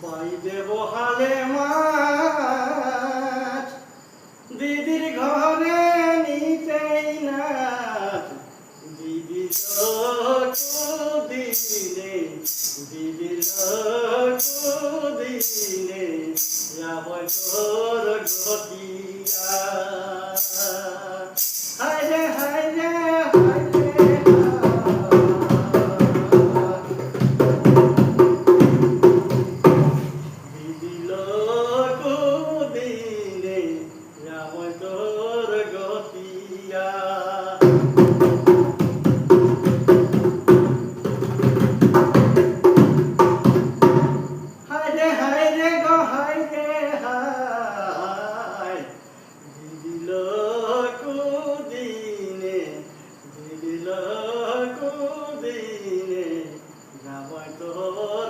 বাইরে বহালে মাছ দিদির ঘরে নিতেই না দিদির কুদিনে দিদির কুদিনে যাব তোর গতিয়া হায়রে হায়রে Oh